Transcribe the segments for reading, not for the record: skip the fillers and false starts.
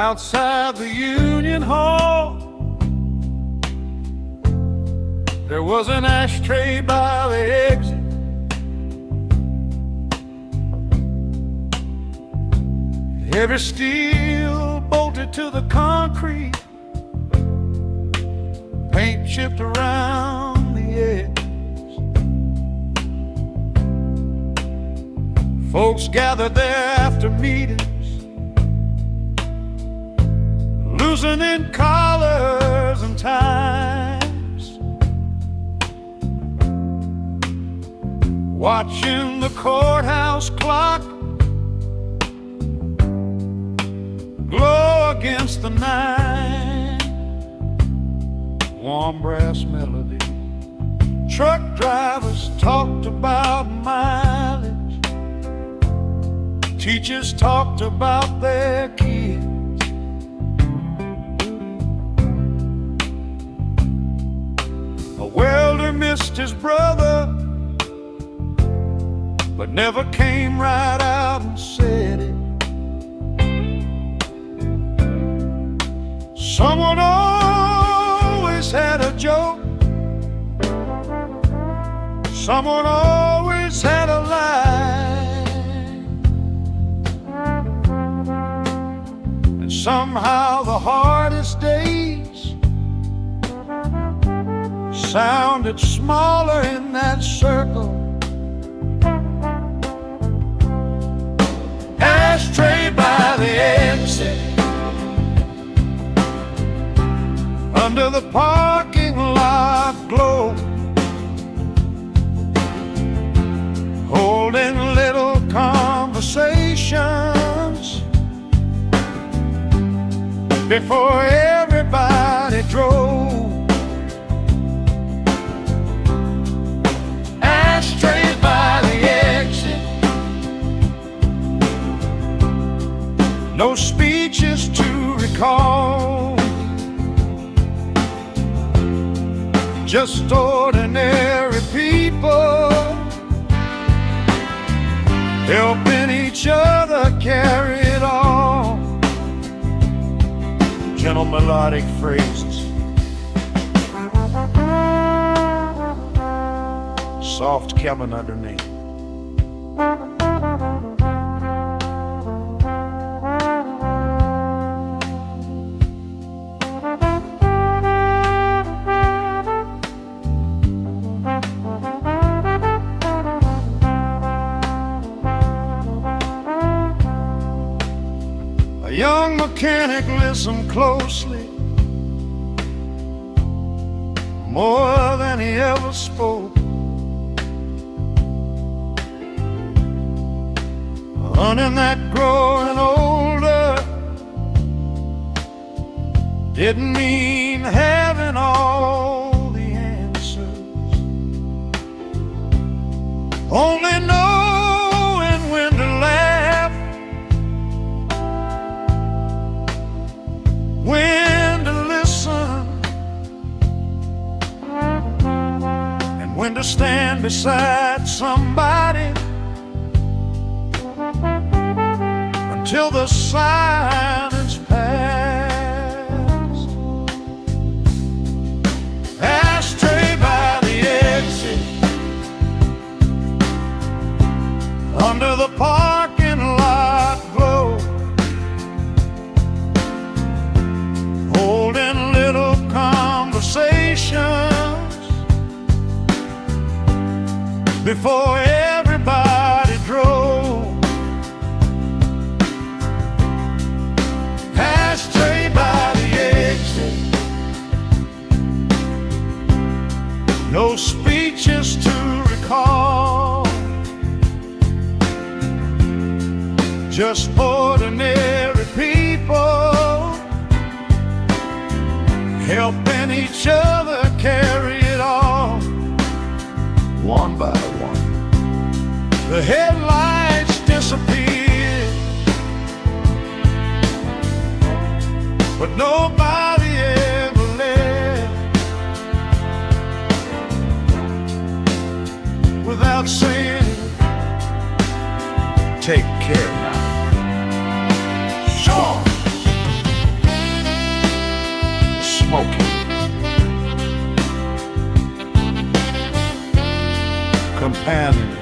Outside the Union Hall, there was an ashtray by the exit. Heavy steel bolted to the concrete, paint chipped around the edge. Folks gathered there after meetings, loosening collars and ties, watching the courthouse clock glow against the night. Warm brass melody. Truck drivers talked about mileage. Teachers talked about their kids. A welder missed his brother, but never came right out and said it. Someone always had a joke. Someone always had a lie. And somehow the hardest days sounded smaller in that circle. Ashtray by the exit, under the parking lot glow, holding little conversations before everybody drove. Ashtray by the exit, no speeches to recall, just ordinary people helping each other carry it all. Gentle melodic phrases, soft coming underneath. A young mechanic listened closely, more than he ever spoke. Running that growing older didn't mean having all the answers, only knowing when to laugh, when to listen, and when to stand beside somebody until the silence passed. Ashtray by the exit, under the parking lot glow, holding little conversations before everybody drove. Ashtray by the exit, no speeches to recall, just ordinary people helping each other carry it all. One by one, the headlights disappeared, but nobody ever left without saying, take care now. Sure. smoking, companion.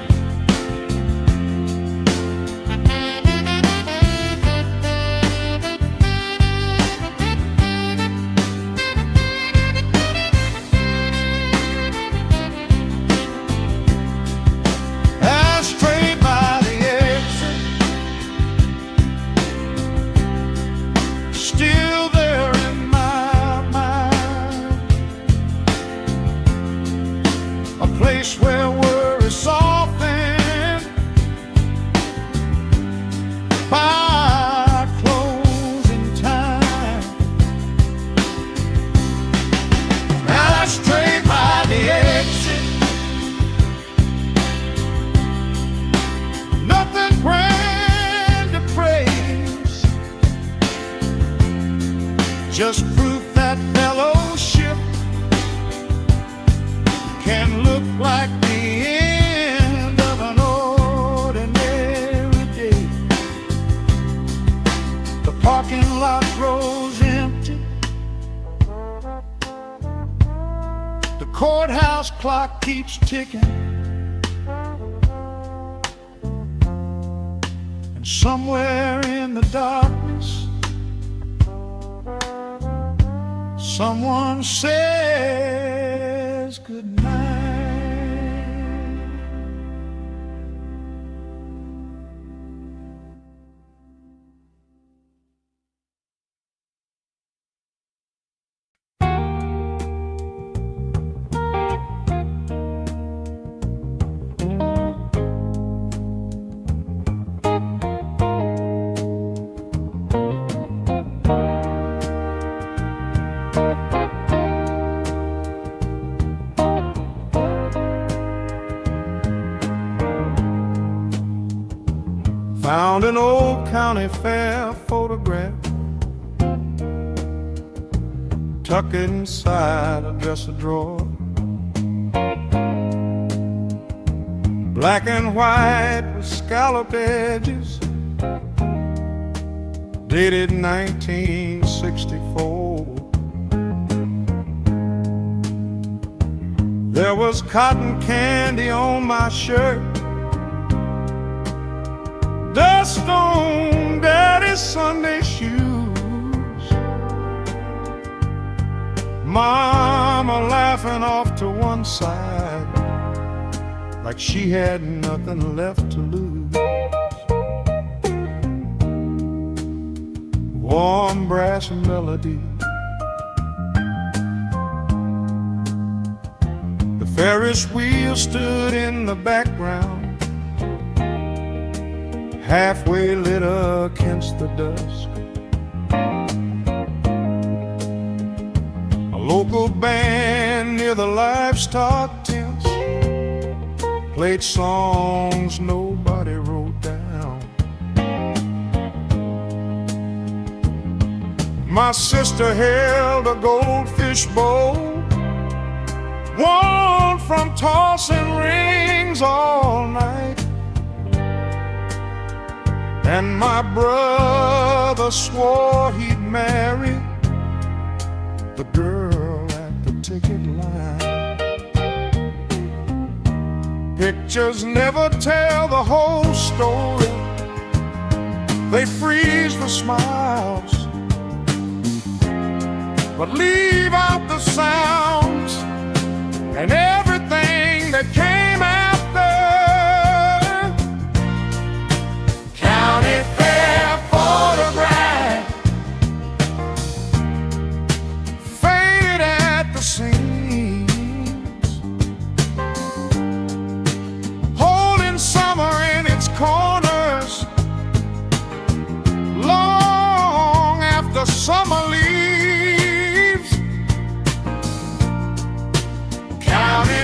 Ashtray by the exit, still there in my mind, a place where worry softened by closing time. Ashtray by the exit, nothing grand to praise, just proof that fellowship can look like the end of an ordinary day. The parking lot grows empty, the courthouse clock keeps ticking, and somewhere in the darkness, someone says goodnight. Found an old county fair photograph tucked inside a dresser drawer. Black and white with scalloped edges, dated 1964. There was cotton candy on my shirt, dust on Daddy's Sunday shoes, Mama laughing off to one side like she had nothing left to lose. Warm brass melody, the Ferris wheel stood in the background, halfway lit against the dusk. A local band near the livestock tents played songs nobody wrote down. My sister held a goldfish bowl, won from tossing rings all night. And my brother swore he'd marry the girl at the ticket line. Pictures never tell the whole story, they freeze the smiles, but leave out the sounds and everything that came after. County fair photograph, faded at the seams, holding summer in its corners, long after summer leaves. County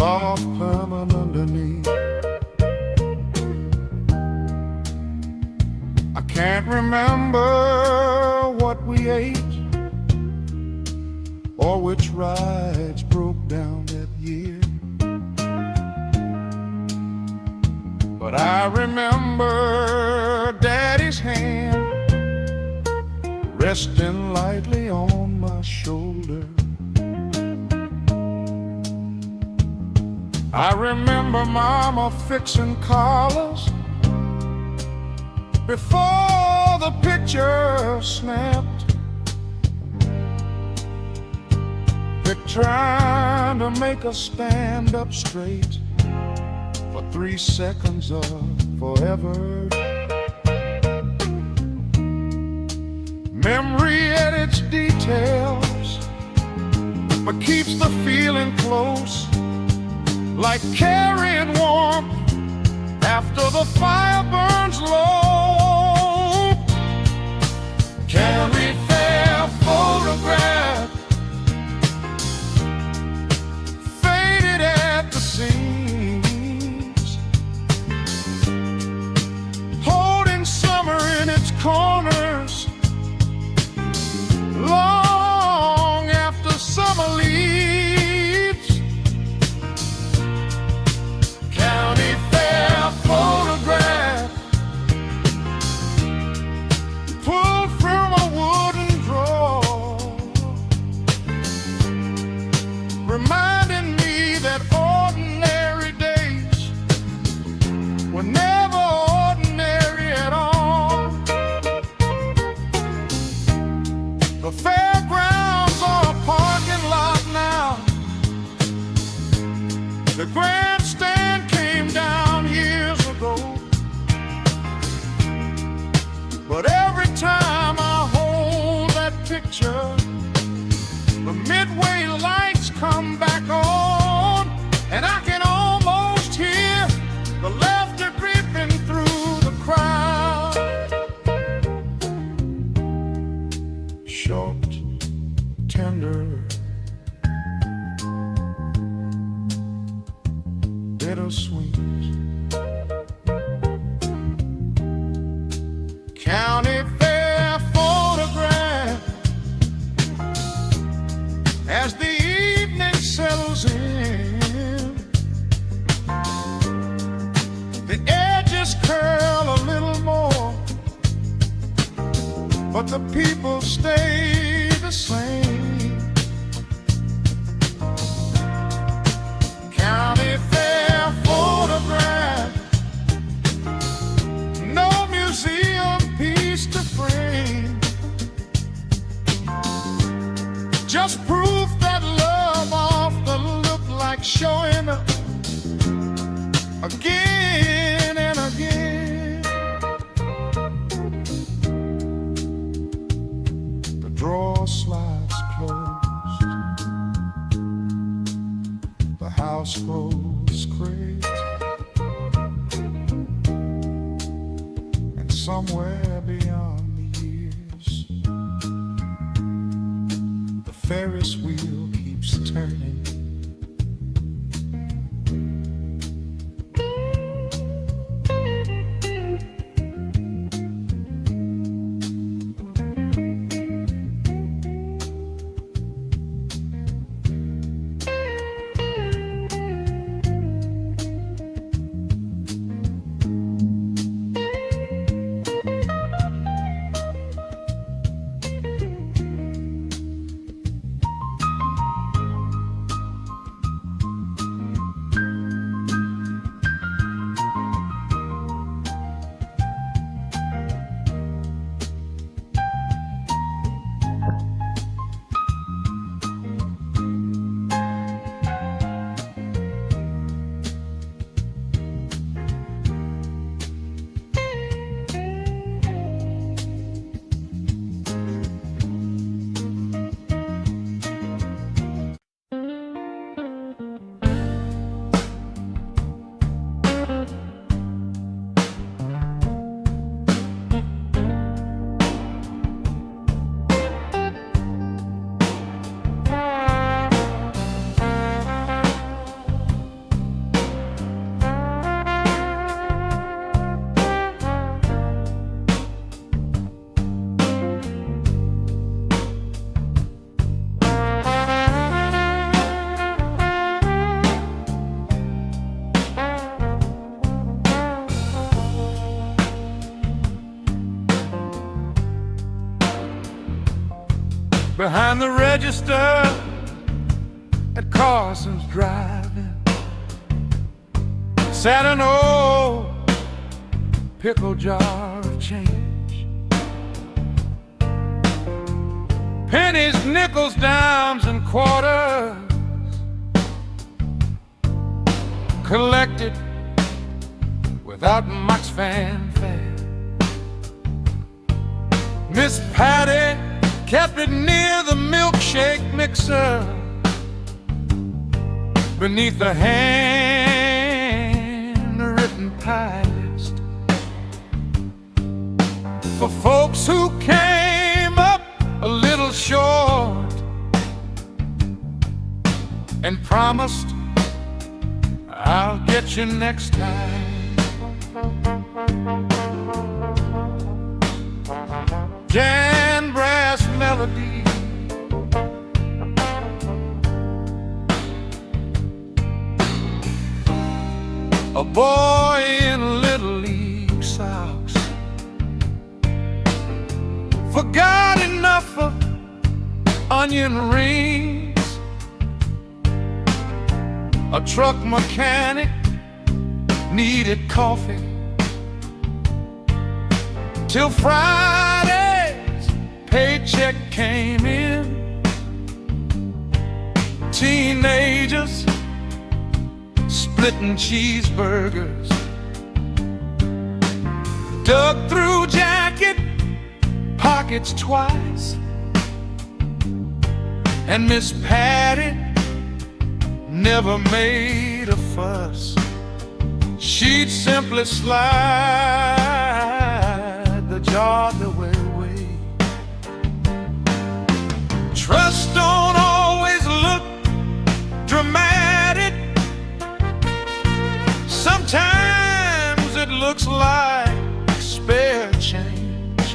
soft permanent underneath. I can't remember what we ate or which rides broke down that year, but I remember Daddy's hand resting lightly on my shoulder. I remember Mama fixing collars before the picture snapped. They're trying to make us stand up straight for 3 seconds of forever. Memory edits details, but keeps the feeling close, like carrying warmth after the fire burns low. Carry fair photograph, faded at the seams, holding summer in its corners, long after summer leaves. County fair photograph, pulled from a wooden drawer, reminding me that ordinary days were never ordinary at all. The fairgrounds are a parking lot now. The grandstand came down years ago, but every time I hold that picture, the midway lights come back on, and I can almost hear the laughter creeping through the crowd. Short, tender, bittersweet. County fair photograph, as the evening settles in, the edges curl a little more, but the people stay the same. County fair photograph, no museum piece to frame, just proof that love often looked like showing up again and again. The drawer slides closed, the house grows great, and somewhere beyond the years, the Ferris wheel keeps turning. behind the register at Carson's Drive-In sat an old pickle jar of change. Pennies, nickels, dimes, and quarters collected without much fanfare. Miss Patty kept it near the milkshake mixer beneath the handwritten pie list for folks who came up a little short and promised, "I'll get you next time." Jan brass melody, a boy in Little League socks forgot enough for onion rings. A truck mechanic needed coffee till Friday's paycheck came in. Teenagers splitting cheeseburgers dug through jacket pockets twice, and Miss Patty never made a fuss. She'd simply slide the jar the way. Trust don't always look dramatic. Sometimes it looks like spare change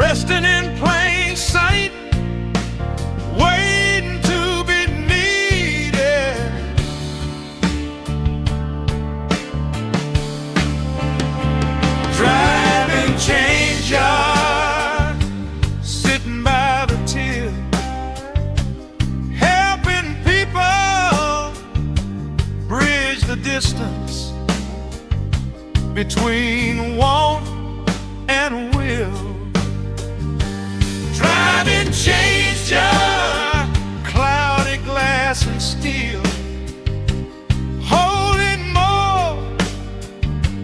resting in plain sight, waiting to be needed. Driving change yard, sitting by the till, helping people bridge the distance between want and will. Driving change yard, cloudy glass and steel, holding more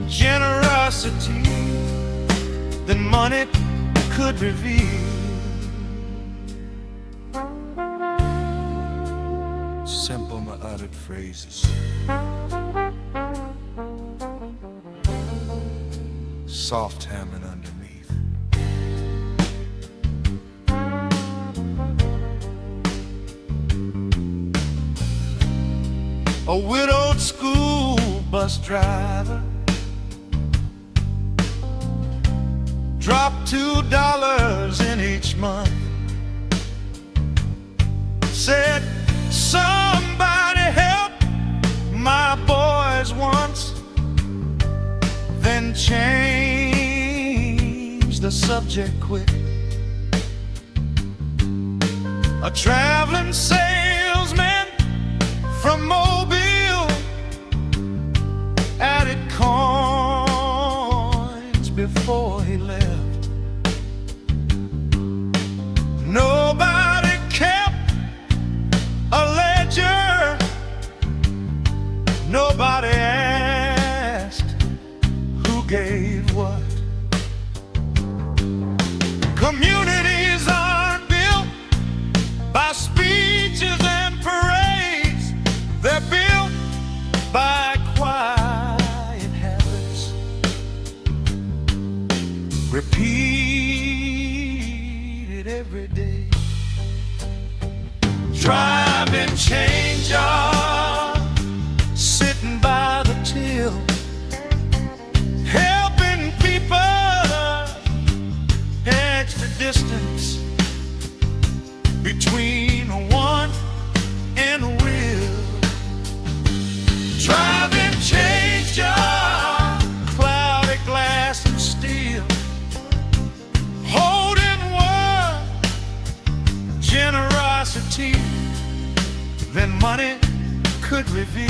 generosity than money could reveal. Simple my uttered phrases, soft hammering underneath. A widowed school bus driver dropped $2 in each month, said, "Somebody help my boys once," then changed the subject quick. A traveling salesman from Mobile added coins before he left. Nobody kept a ledger, nobody asked who gave what. Communities aren't built by speeches and parades, they're built by quiet habits, repeated every day. Driving change yard, sitting by the till, helping people edge the distance between want and will. Driving change yard, cloudy glass and steel, holding words reality than money could reveal.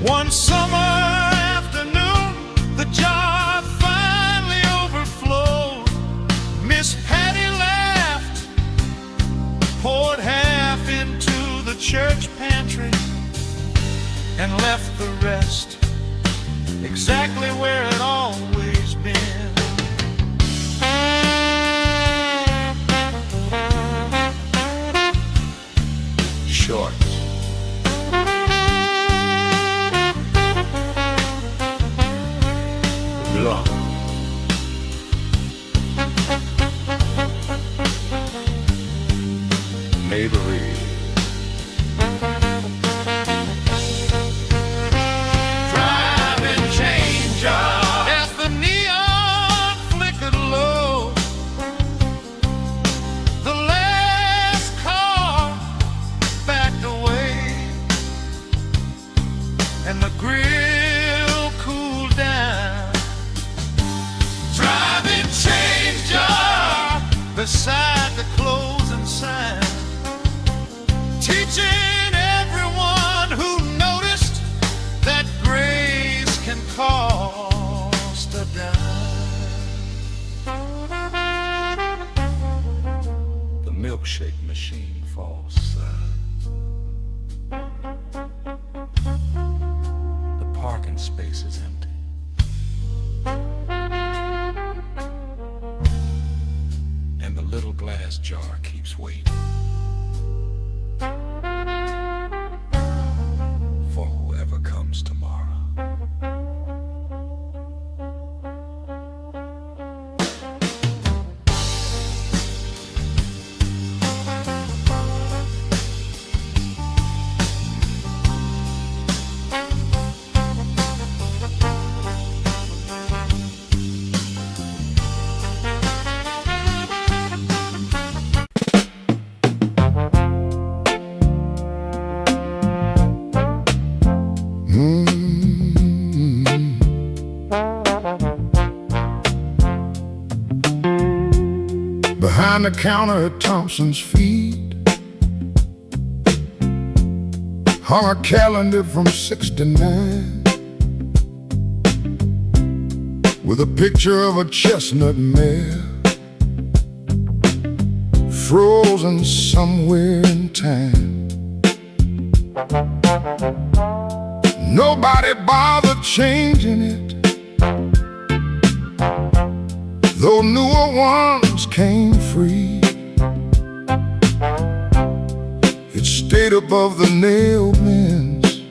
One summer afternoon, the jar finally overflowed. Miss Patty laughed, poured half into the church pantry, and left the rest exactly where it always been. Shorts, long, Maybelline, driving change as the neon flickered low. The last car backed away, and the grill cooled down. Driving change jar beside the closing sign, teaching everyone who noticed that grace can cost a dime. The milkshake machine falls silent. The parking space is empty. And the little glass jar keeps waiting for whoever comes tomorrow. Behind the counter at Thompson's feet hung a calendar from '69 with a picture of a chestnut mare frozen somewhere in time. Nobody bothered changing it, though newer ones came free. It stayed above the nail bins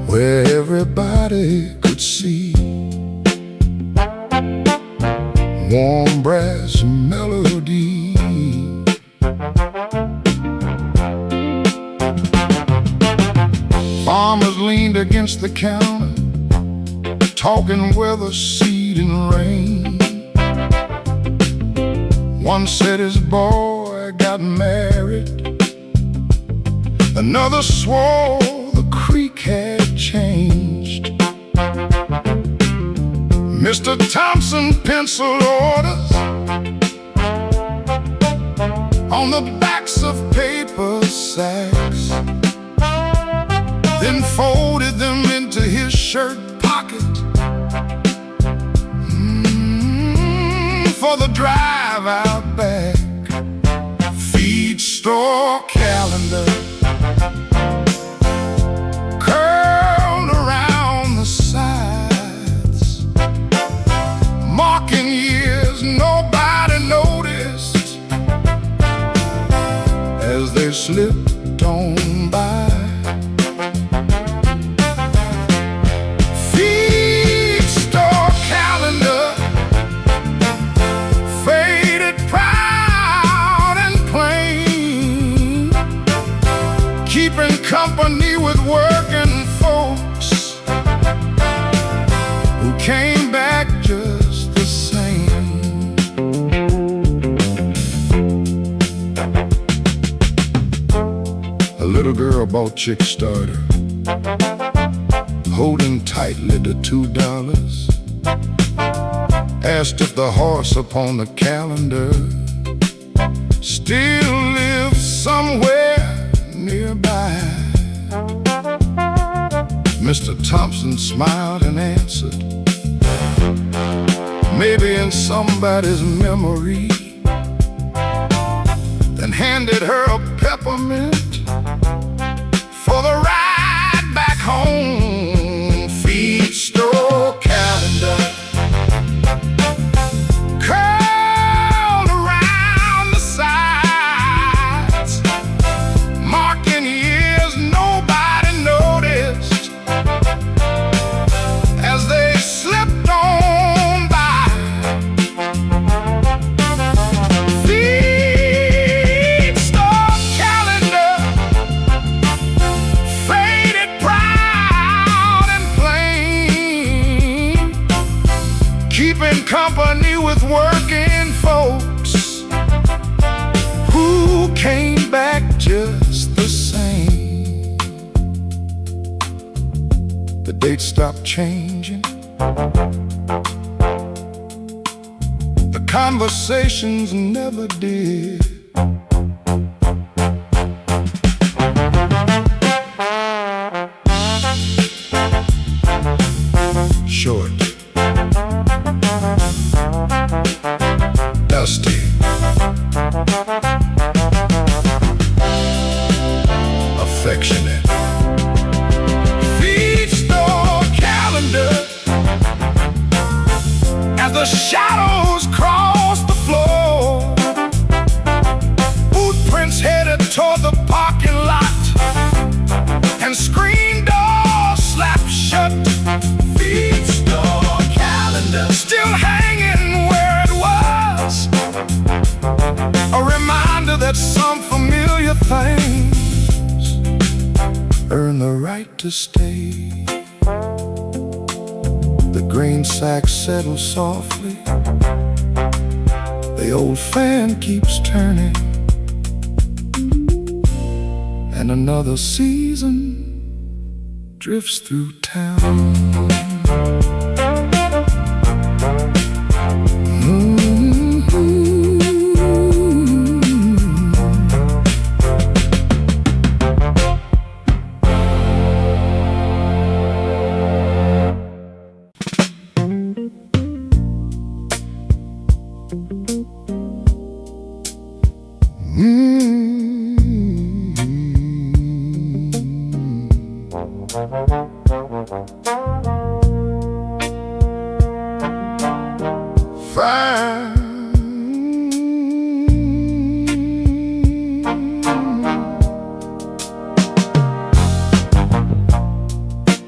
where everybody could see. Warm brass melody, farmers leaned against the counter, talking weather, seed, and rain. One said his boy got married, another swore the creek had changed. Mr. Thompson penciled orders on the backs of paper sacks, then folded them into his shirt pocket for the drive out back. Feed store calendar curled around the sides, marking years nobody noticed as they slipped on by. Feed store calendar faded, proud and plain, keeping company with working folks who came back just the same. A little girl bought chick starter, holding tightly to $2. Asked if the horse upon the calendar still lives somewhere nearby. Mr. Thompson smiled and answered, maybe in somebody's memory, then handed her a peppermint for the ride back home. Feed store calendar curled around the sides, marking years nobody noticed as they slipped on by. Feed store calendar faded proud and plain, keeping company with working folks who came back just the same. The date stopped changing, the conversations never did. Short, dusty, affectionate. Feed store calendar as the shadows cross the floor, boot prints headed toward the parking lot, and screen doors slapped shut. Feed store calendar still hanging where it was, a reminder that some familiar things earn the right to stay. The grain sack settles softly, the old fan keeps turning, and another season drifts through town.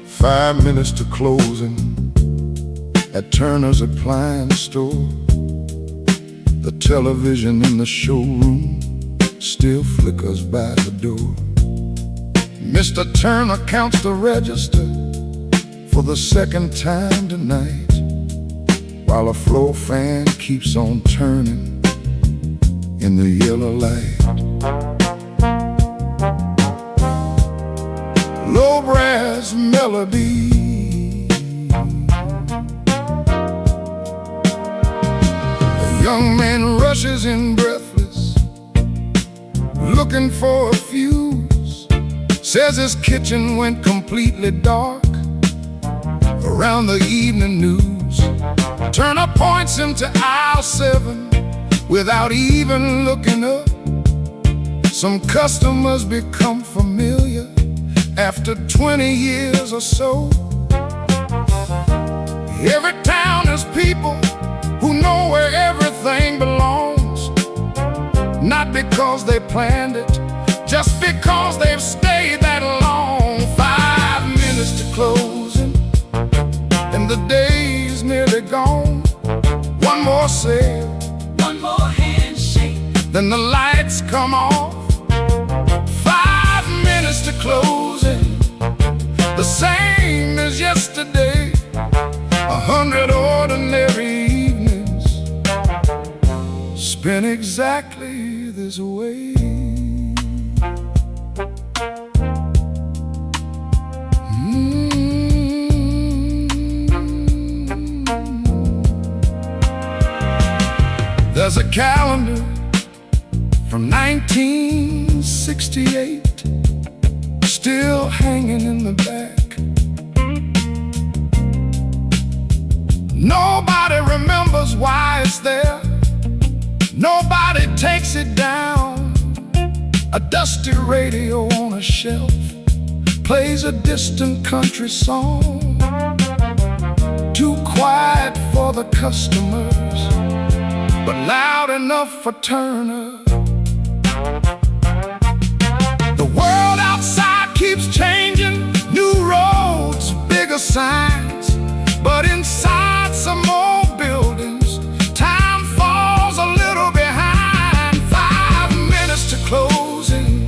Five minutes to closing at Turner's appliance store. The television in the showroom still flickers by the door. Mr. Turner counts the register for the second time tonight, while a floor fan keeps on turning in the yellow light. Low brass melody, a young man rushes in breathless, looking for a fuse. Says his kitchen went completely dark around the evening news. Turner points him to aisle 7 without even looking up. Some customers become familiar after 20 years or so. Every town has people who know where everything belongs, not because they planned it, just because they've stayed that long. 5 minutes to closing, and the day's nearly gone. One more sale, one more handshake, then the lights come off. 5 minutes to closing, the same as yesterday. 100 ordinary evenings spent exactly this way. There's a calendar from 1968, still hanging in the back. Nobody remembers why it's there. Nobody takes it down. A dusty radio on a shelf plays a distant country song, too quiet for the customers, but loud enough for Turner. The world outside keeps changing, new roads, bigger signs, but inside some old buildings, time falls a little behind. 5 minutes to closing,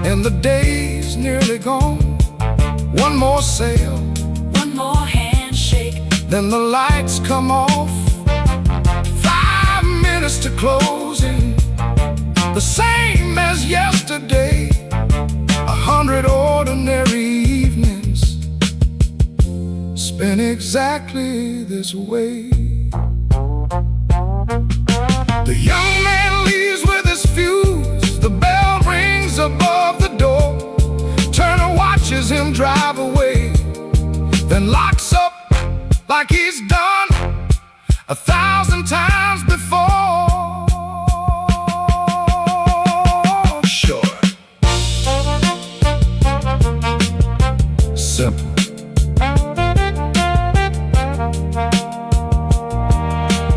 and the day's nearly gone. One more sale, one more handshake, then the lights come off. 5 minutes to closing, the same as yesterday. 100 ordinary evenings spent exactly this way. The young man leaves with his fuse. The bell rings above the door. Turner watches him drive away, then locks up like he's done 1,000 times before. Sure. Simple.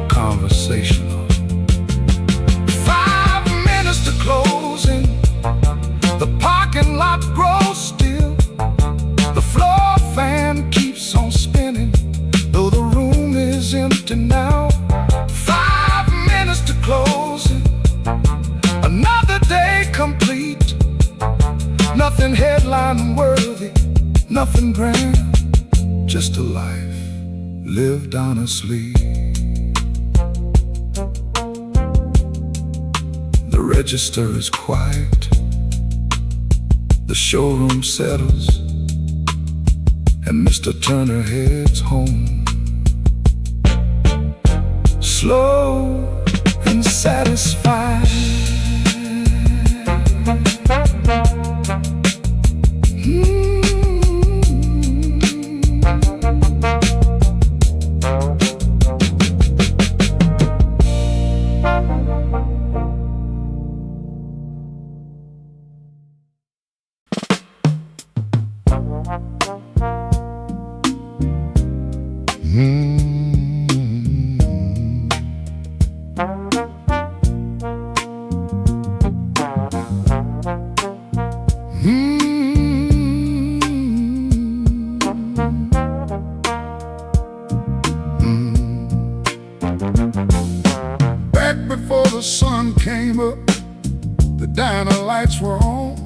Conversational. 5 minutes to closing, the parking lot grows still. The floor fan keeps on spinning, though the room is empty now. 5 minutes to closing, another day complete. Nothing headline worthy, nothing grand, just a life lived honestly. The register is quiet, the showroom settles, and Mr. Turner heads home, slow and satisfied. Back before the sun came up, the diner lights were on.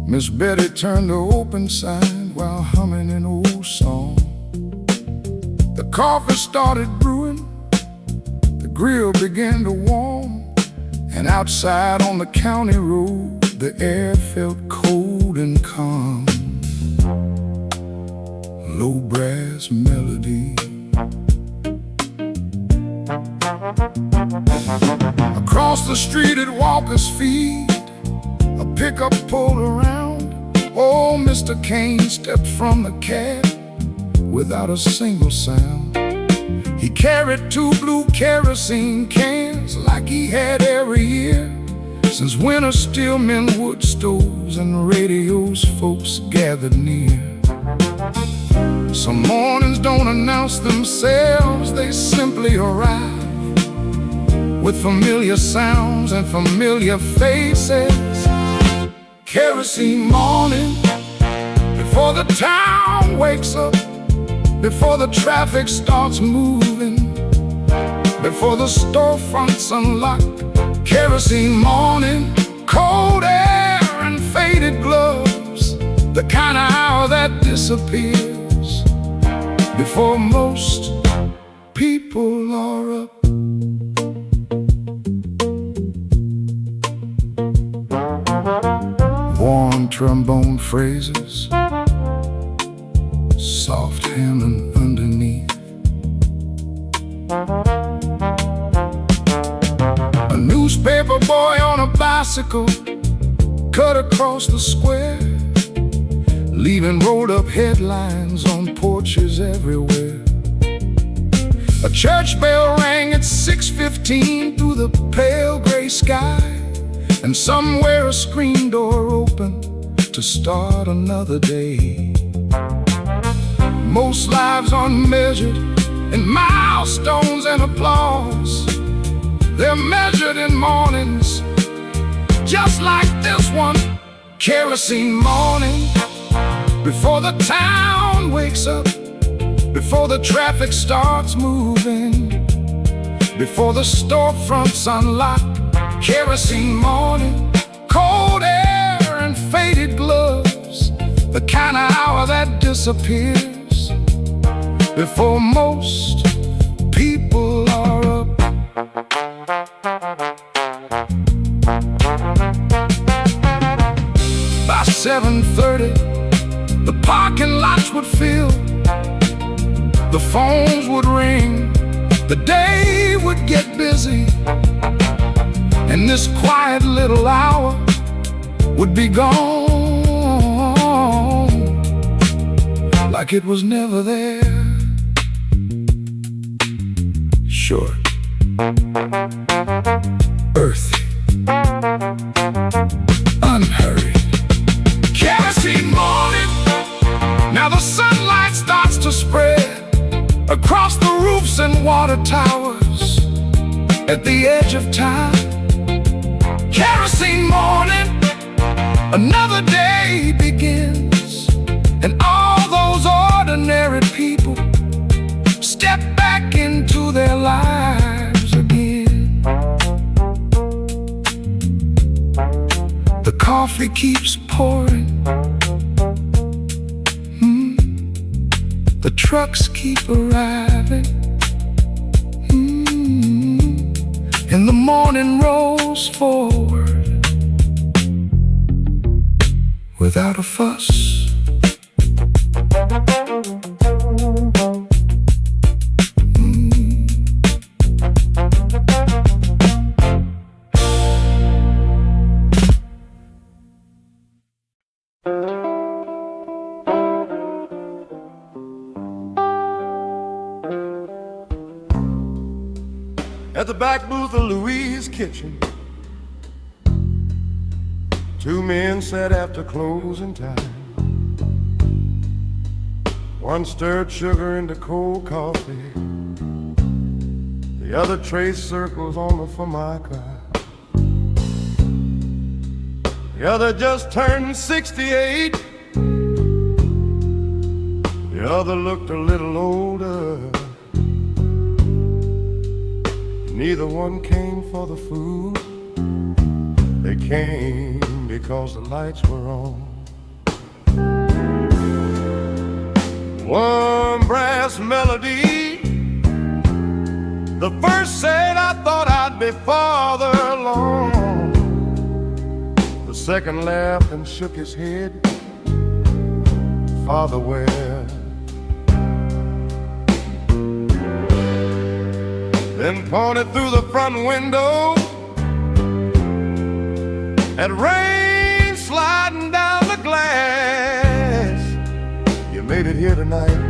Miss Betty turned the open sign while humming an old song. The coffee started brewing, the grill began to warm, and outside on the county road, the air felt cold and calm. Low brass melody. Across the street at Walker's Feed, a pickup pulled around. Old Mr. Kane stepped from the cab without a single sound. He carried 2 blue kerosene cans like he had every year, since winter steelmen, wood stoves, and radios folks gathered near. Some mornings don't announce themselves, they simply arrive with familiar sounds and familiar faces. Kerosene morning, before the town wakes up, before the traffic starts moving, before the storefronts unlock. Kerosene morning, cold air and faded gloves, the kind of hour that disappears before most people are up. Warm trombone phrases, soft hammering underneath. A newspaper neighbor boy on a bicycle cut across the square, leaving rolled-up headlines on porches everywhere. A church bell rang at 6:15 through the pale gray sky, and somewhere a screen door opened to start another day. Most lives unmeasured in milestones and applause. They're measured in mornings just like this one. Kerosene morning, before the town wakes up, before the traffic starts moving, before the storefronts unlock. Kerosene morning, cold air and faded gloves, the kind of hour that disappears before most people are up. By 7:30, the parking lots would fill, the phones would ring, the day would get busy, and this quiet little hour would be gone like it was never there. Short, earthy, unhurried. Kerosene morning, now the sunlight starts to spread across the roofs and water towers at the edge of time. Kerosene morning, another day begins, and all those ordinary people step back into their lives again. The coffee keeps pouring, the trucks keep arriving, and the morning rolls forward without a fuss. At the back booth of Louise's kitchen, two men sat after closing time. One stirred sugar into cold coffee, the other traced circles on the formica. The other just turned 68, the other looked a little older. Neither one came for the food, they came because the lights were on. One brass melody, the first said, "I thought I'd be farther along." The second laughed and shook his head, "Farther where?" Then pointed through the front window at rain sliding down the glass. "You made it here tonight."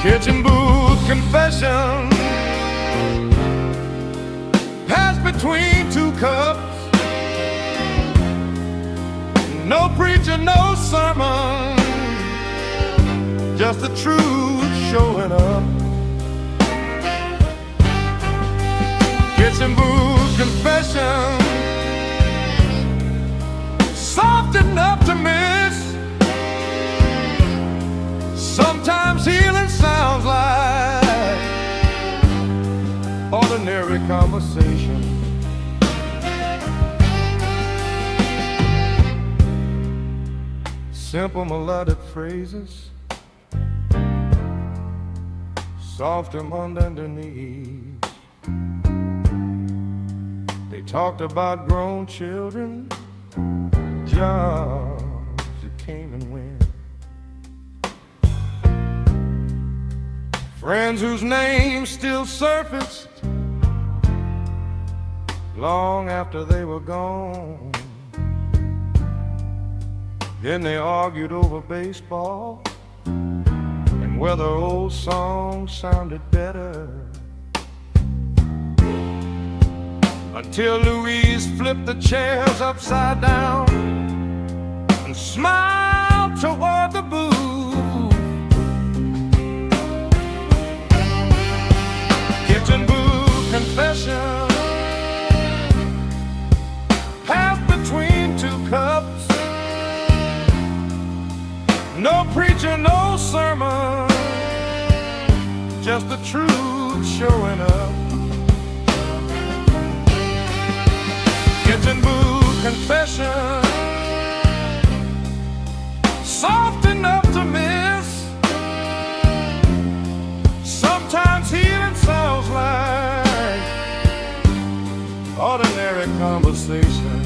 Kitchen booth confession passed between two cups. No preacher, no sermon, just the truth showing up. Kitchen booth confession, soft enough to miss. Sometimes healing sounds like ordinary conversation. Simple melodic phrases, soft and underneath. They talked about grown children, jobs that came and went, Friends whose names still surfaced long after they were gone. Then they argued over baseball and whether old songs sounded better, until Louise flipped the chairs upside down and smiled toward the booth. Kitchen booth confession, half between two cups. No preacher, no sermon, just the truth showing up. Kitchen booth confession, soft enough to miss. Sometimes healing sounds like ordinary conversation.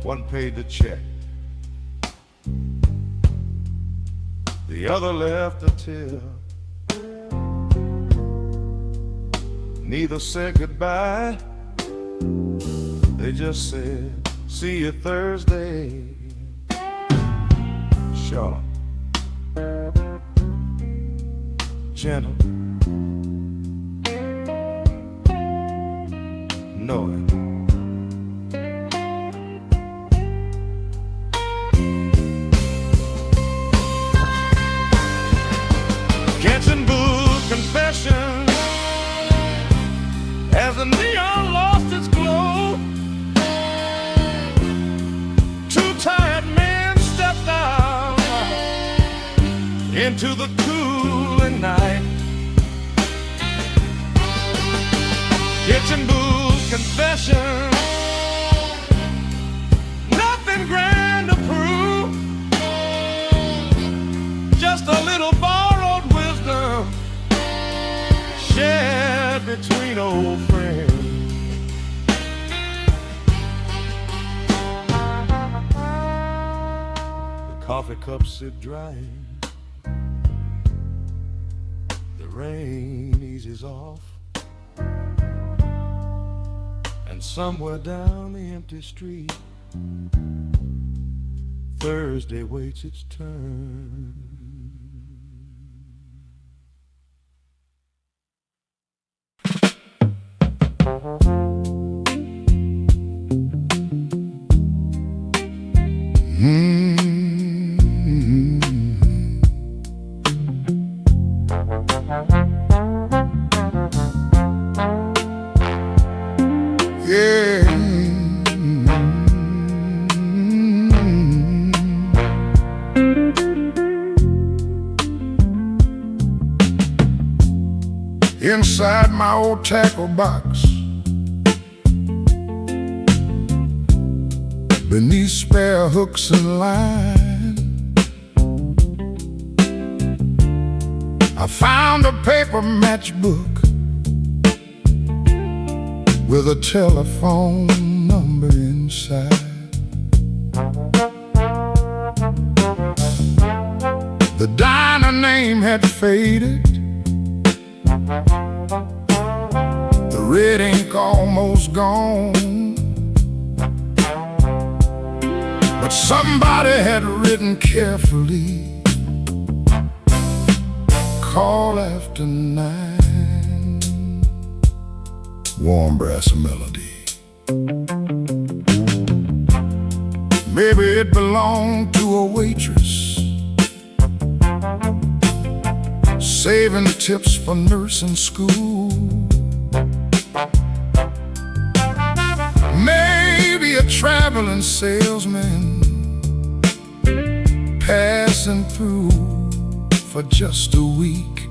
One paid the check, the other left a tip. Neither said goodbye, they just said, see you Thursday. Sharp, gentle, knowing. Kitchen booth confession, as the neon lost its glow, two tired men stepped out into the cooling night. Kitchen booth confession, nothing grand to prove, just a little borrowed wisdom shared between old friends. The coffee cups sit drying, the rain eases off, and somewhere down the empty street, Thursday waits its turn. Yeah. Inside my old tackle box, beneath spare hooks and line, I found a paper matchbook with a telephone number inside. The diner name had faded, the red ink almost gone, but somebody had written carefully, call after 9, warm brass melody. Maybe it belonged to a waitress, saving tips for nursing school. Maybe a traveling salesman passing through for just a week.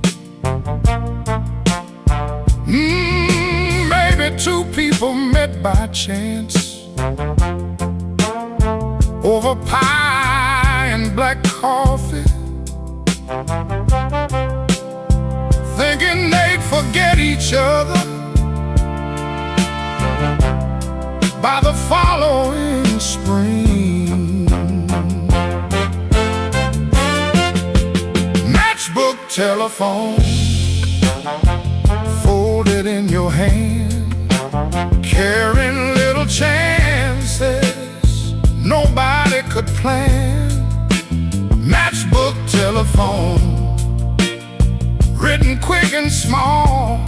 Maybe two people met by chance over pie and black coffee, thinking they'd forget each other by the following spring. Matchbook telephone, folded in your hand, carrying little chances nobody could plan. Matchbook telephone, written quick and small.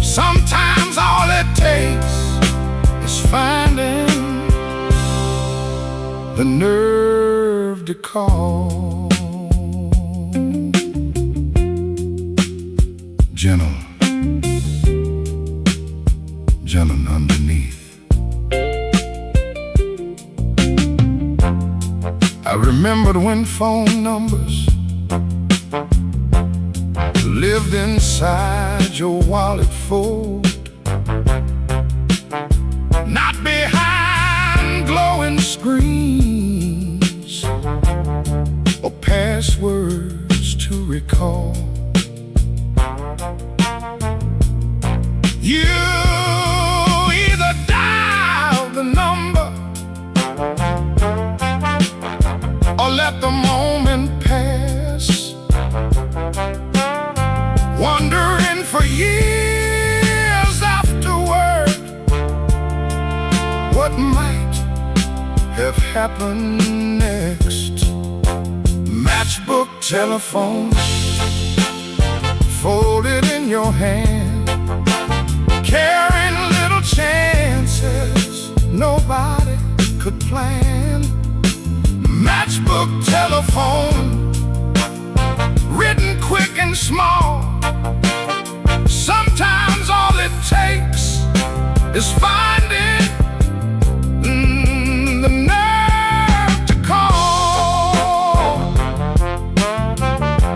Sometimes all it takes is finding the nerve to call. Gentle, gentle underneath. I remembered when phone numbers lived inside your wallet fold, not behind glowing screens or passwords to recall. You either dial the number or let the moment pass, wondering for years afterward what might have happened next. Matchbook telephone, folded in your hand, carrying little chances nobody could plan. Matchbook telephone, written quick and small. Sometimes all it takes is finding the nerve to call.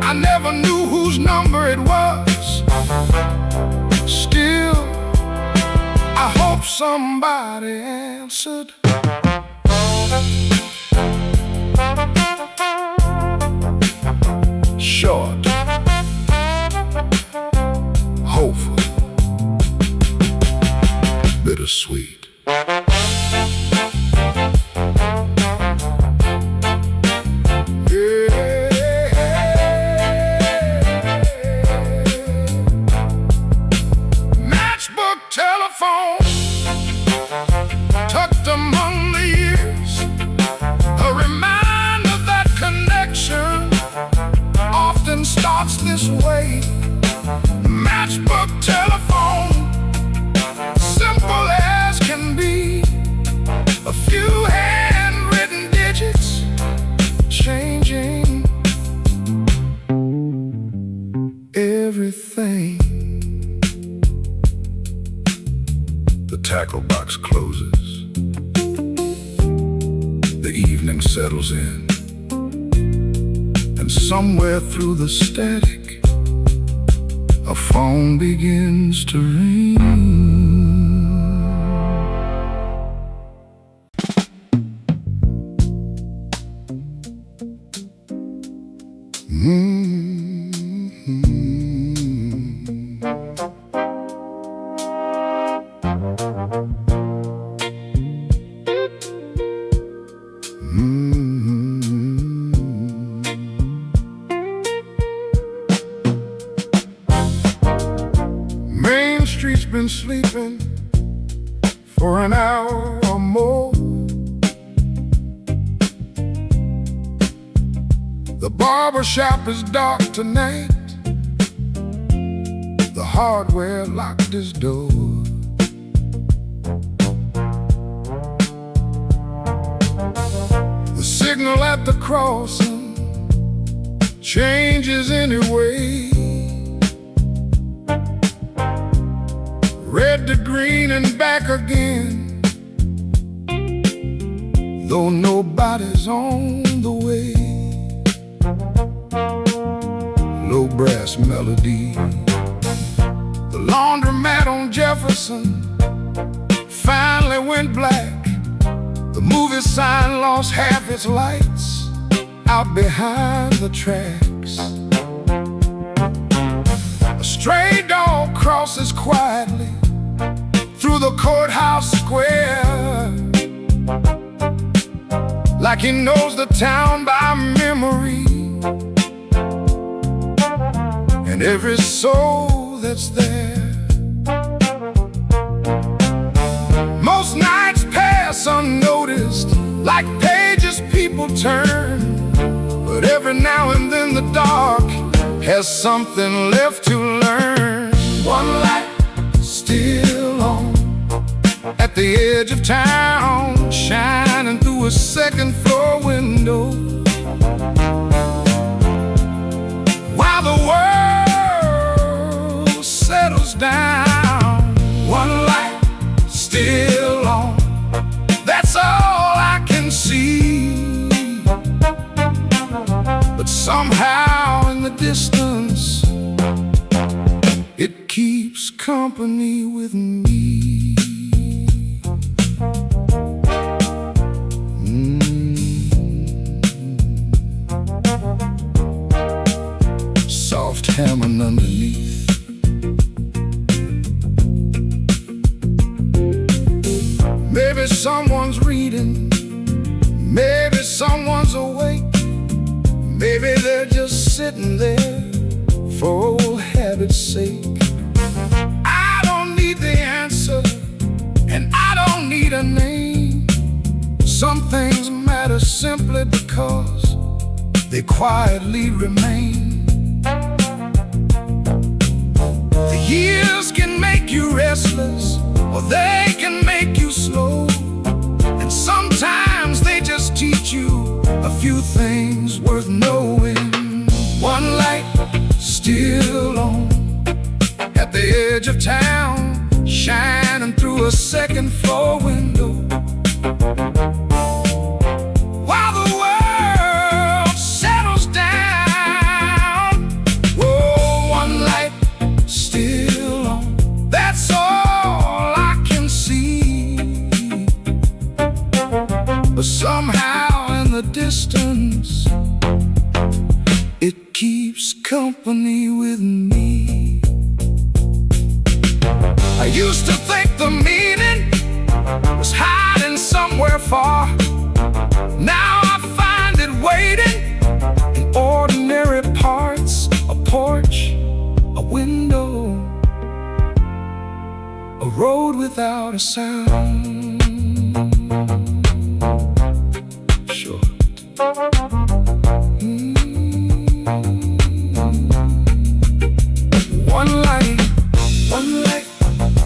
I never knew whose number it was. Still, I hope somebody answered. Short, hopeful, bittersweet. Matchbook telephone, tucked among the years, a reminder that connection often starts this way. Matchbook telephone, simple as can be, a few handwritten digits changing everything. The tackle box closes, the evening settles in, and somewhere through the static, a phone begins to ring. Main Street's been sleeping for an hour or more. The barber shop is dark tonight. The hardware locked his door. The signal at the crossing changes anyway. Red to green and back again, though nobody's on the way. Low brass melody. The laundromat on Jefferson finally went black. The movie sign lost half its lights out behind the tracks. A stray dog crosses quietly through the courthouse square, like he knows the town by memory. every soul that's there. Most nights pass unnoticed, like pages people turn. But every now and then the dark has something left to learn. One light still on at the edge of town, shining through a second floor window. While the world settles down, one light still on, that's all I can see. But somehow in the distance, it keeps company with me. Soft hammering underneath. Maybe someone's reading, maybe someone's awake, maybe they're just sitting there for old habit's sake. I don't need the answer, and I don't need a name. Some things matter simply because they quietly remain. The years can make you restless, or they can make you slow. And sometimes they just teach you a few things worth knowing. One light still on at the edge of town, shining through a second floor window. While the world settles down, oh, one light still on, that's all I can see. But somehow in the distance, it keeps company with me. I used to think the meaning was hiding somewhere far. Now I find it waiting in ordinary parts. A porch, a window, a road without a sound. Short. One light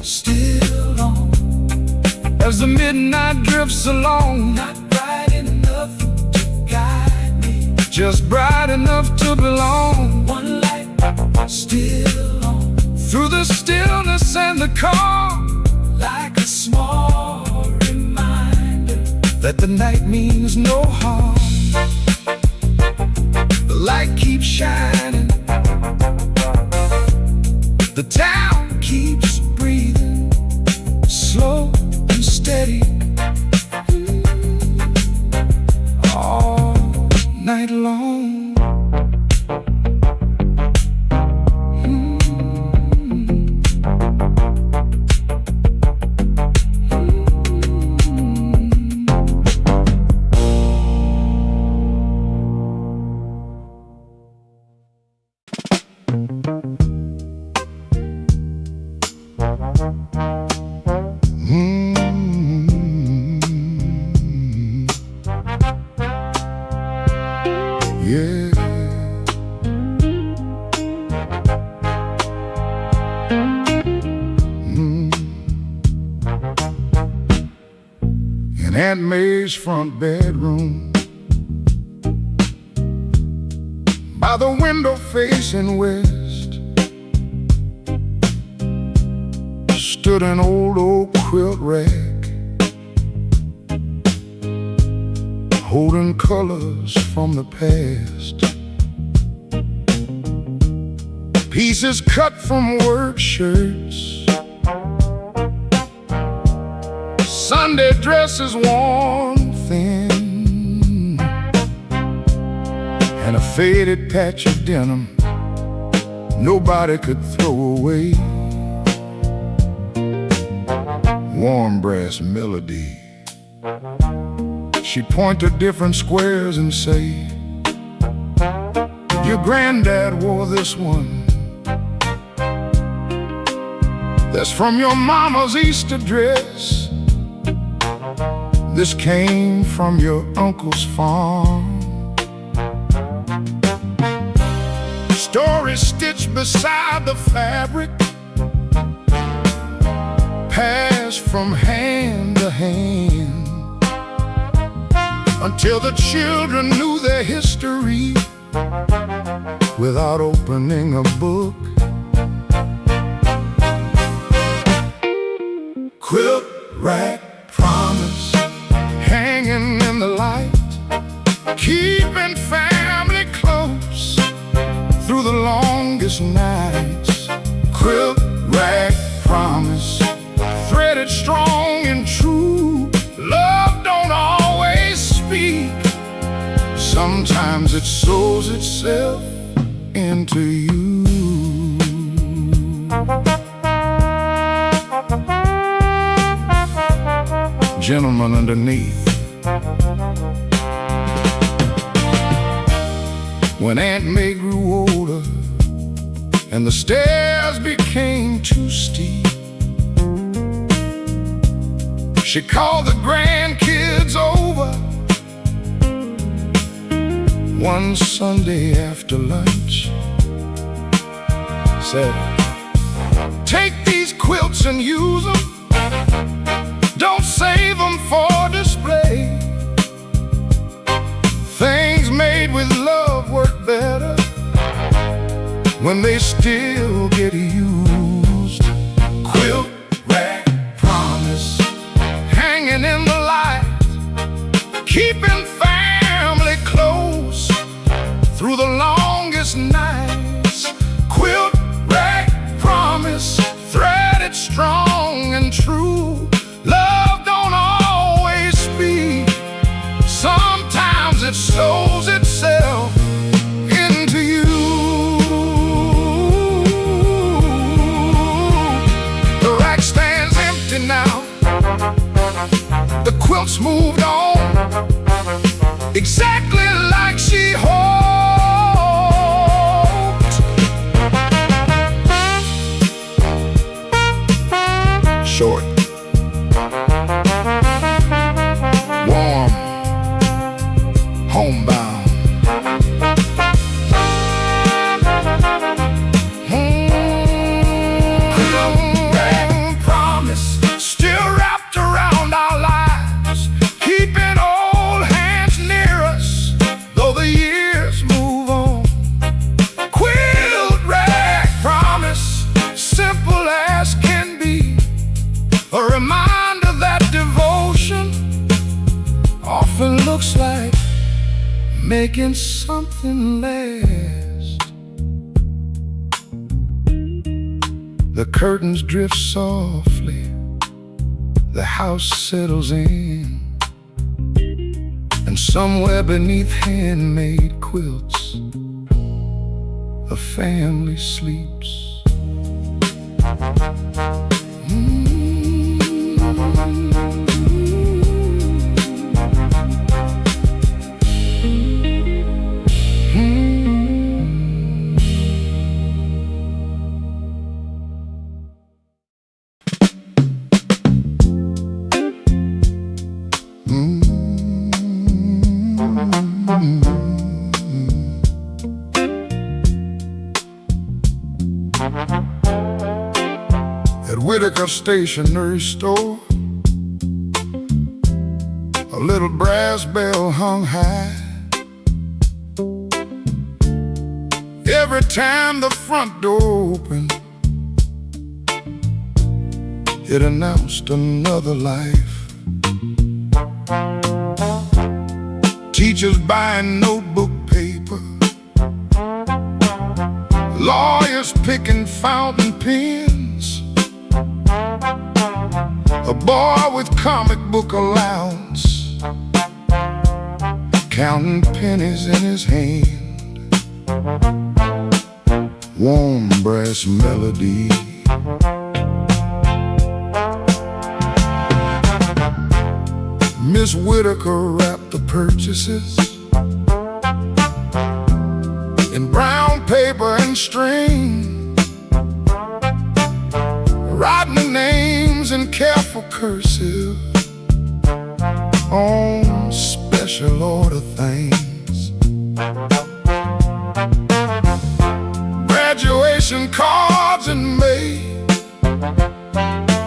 still on as the midnight drifts along. Not bright enough to guide me, just bright enough to belong. One light still on through the stillness and the calm, like a small reminder that the night means no harm. The light keeps shining, the town keeps breathing, slow and steady, all night long. Yeah. In Aunt May's front bedroom, by the window facing west, stood an old oak quilt rack, holding colors from the past, pieces cut from work shirts, Sunday dresses worn thin, and a faded patch of denim nobody could throw away. Warm brass melody, she'd point to different squares and say, your granddad wore this one That's from your mama's Easter dress. This came from your uncle's farm. Story stitched beside the fabric, passed from hand to hand, until the children knew their history without opening a book. Quilt rack promise, hanging in the light, keeping family close through the longest nights. Quilt rack promise, threaded strong and true. Love don't always speak, sometimes it sows itself into you. Gentleman underneath. When Aunt May grew older and the stairs became too steep, she called the grandkids over one Sunday after lunch. Said, take these quilts and use them, don't save them for display. Things made with love work better when they still get used. Quilt rack promise, hanging in the light, keeping family close through the longest nights. Quilt rack promise, threaded strong and true. Love don't always speak, sometimes it sows itself into you. The rack stands empty now, the quilt's moved on, exactly like she hoped. Short, warm, homebound. Promise, still wrapped around our lives, keeping old hands near us, though the years move on. Quilt rack promise, simple as can be, a reminder that devotion often looks like making something last. The curtains drift softly, the house settles in, and somewhere beneath handmade quilts, a family sleeps. At Whitaker Stationery Store, a little brass bell hung high. Every time the front door opened, it announced another life. Teachers buying notebook paper, lawyers picking fountain pens, a boy with comic book allowance, counting pennies in his hand. Warm brass melody, Miss Whitaker wrapped the purchases in brown paper and string, writing careful cursive on special order things. Graduation cards in May,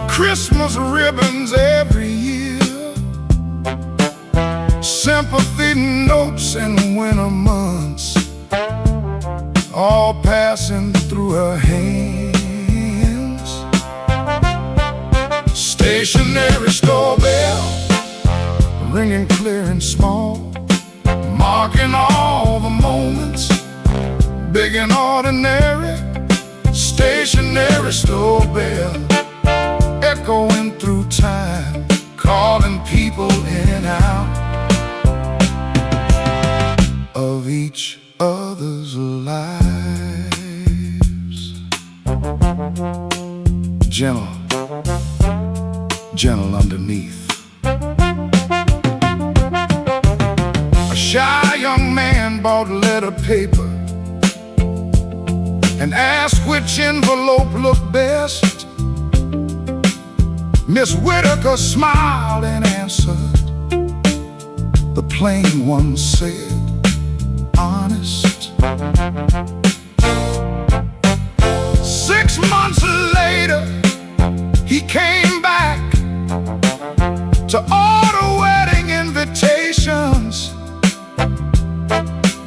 Christmas ribbons every year, sympathy notes in winter months, all passing through her hands. Stationery store bell ringing clear and small, marking all the moments, big and ordinary. Stationery store bell echoing through time, calling people in and out of each other's lives. Gentle, gentle underneath. A shy young man bought letter paper and asked which envelope looked best. Miss Whitaker smiled and answered. The plain one said, honest. 6 months later, he came back to order wedding invitations,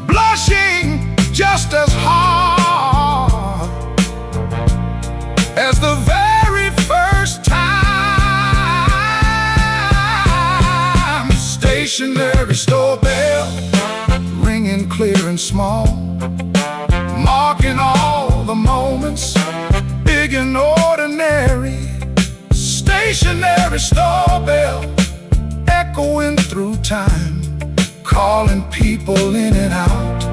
blushing just as hard as the very first time. Stationery store bell ringing clear and small, marking all the moments, big and ordinary. Stationery store bell echoing through time, calling people in and out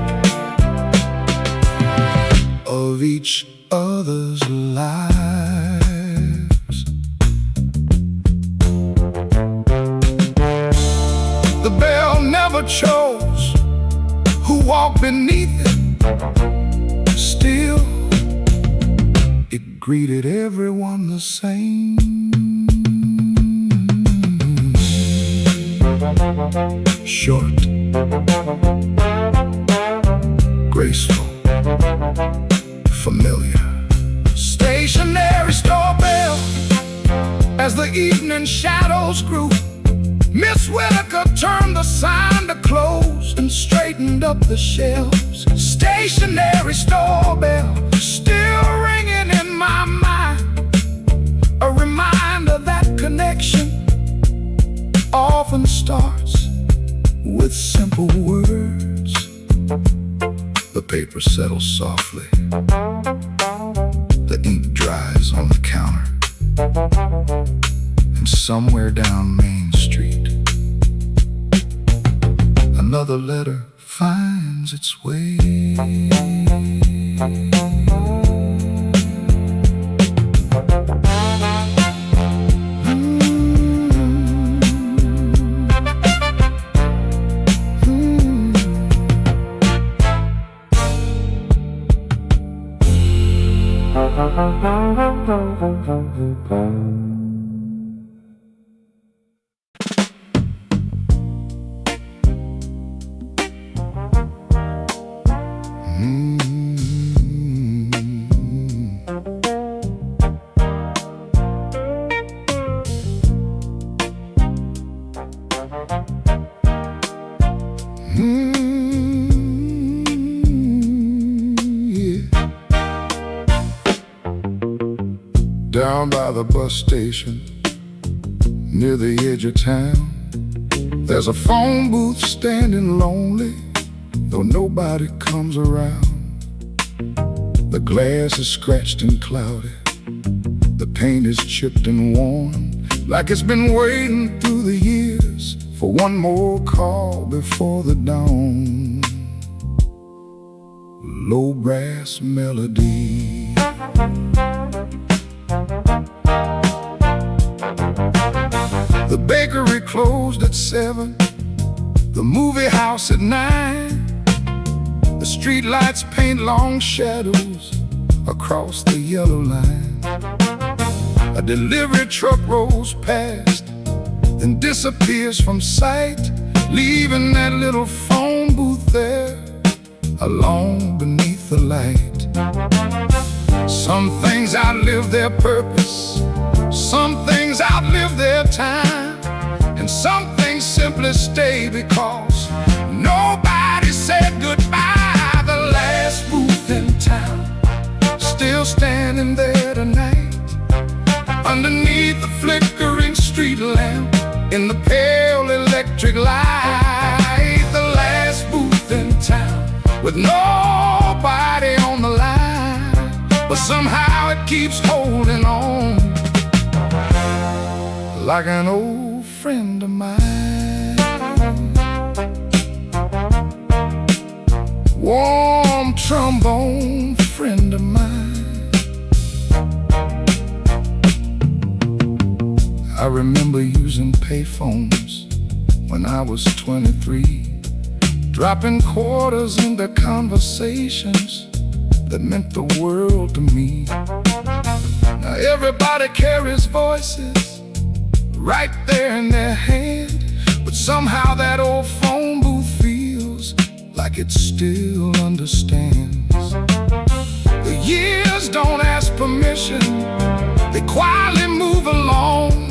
of each other's lives. The bell never chose who walked beneath it. Still, it greeted everyone the same. Short, graceful, familiar. Stationery store bell. As the evening shadows grew, Miss Whitaker turned the sign to close and straightened up the shelves. Stationery store bell still ringing in my mind, a reminder that connection often starts with simple words. The paper settles softly, the ink dries on the counter, and somewhere down Main Street, another letter finds its way. Down by the bus station, near the edge of town, there's a phone booth standing lonely, though nobody comes around. The glass is scratched and cloudy, the paint is chipped and worn, like it's been waiting through the years for one more call before the dawn. Low brass melody, the bakery closed at 7, the movie house at 9. The street lights paint long shadows across the yellow line. A A delivery truck rolls past, then disappears from sight, leaving that little phone booth there, alone beneath the light. Some things outlive their purpose, some things outlive their time, and some things simply stay because nobody said goodbye. The last booth in town, still standing there tonight, underneath the flickering street lamp, in the pale electric light. The last booth in town, with nobody on the line, but somehow it keeps holding on, like an old friend of mine. Warm trombone friend of mine. I remember using payphones when I was 23, dropping quarters into conversations that meant the world to me. Now everybody carries voices right there in their hand, but somehow that old phone booth feels like it still understands. The years don't ask permission, they quietly move along,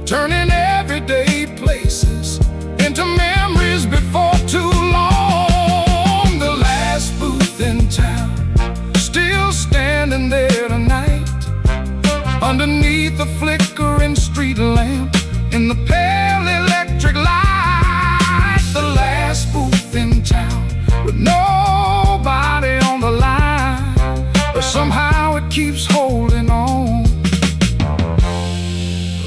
turning everyday places into memories before too long. The last booth in town, still standing there tonight, underneath the flickering street lamp, in the pale electric light. The last booth in town, with nobody on the line, but somehow it keeps holding on,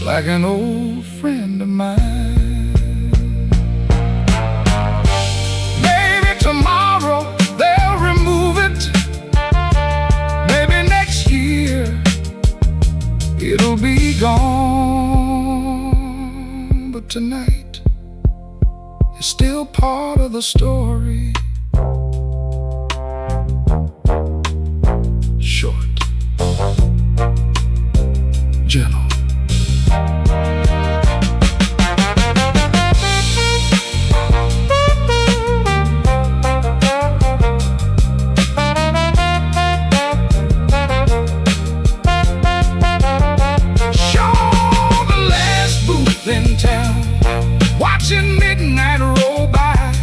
like an old friend of mine. Maybe tomorrow they'll remove it, maybe next year it'll be gone, but tonight it's still part of the story. Short, gentle, in town, watching midnight roll by,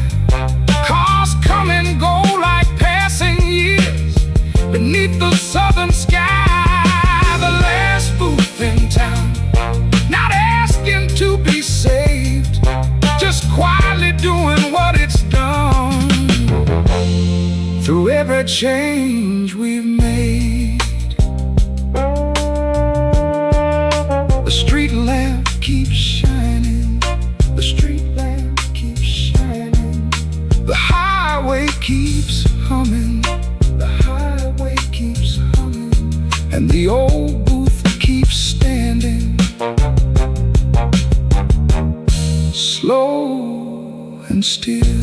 cars come and go like passing years beneath the southern sky. The last booth in town, not asking to be saved, just quietly doing what it's done. Through every change we've made, the street lamp keeps shining, the street lamp keeps shining, the highway keeps humming, the highway keeps humming, and the old booth keeps standing, slow and still.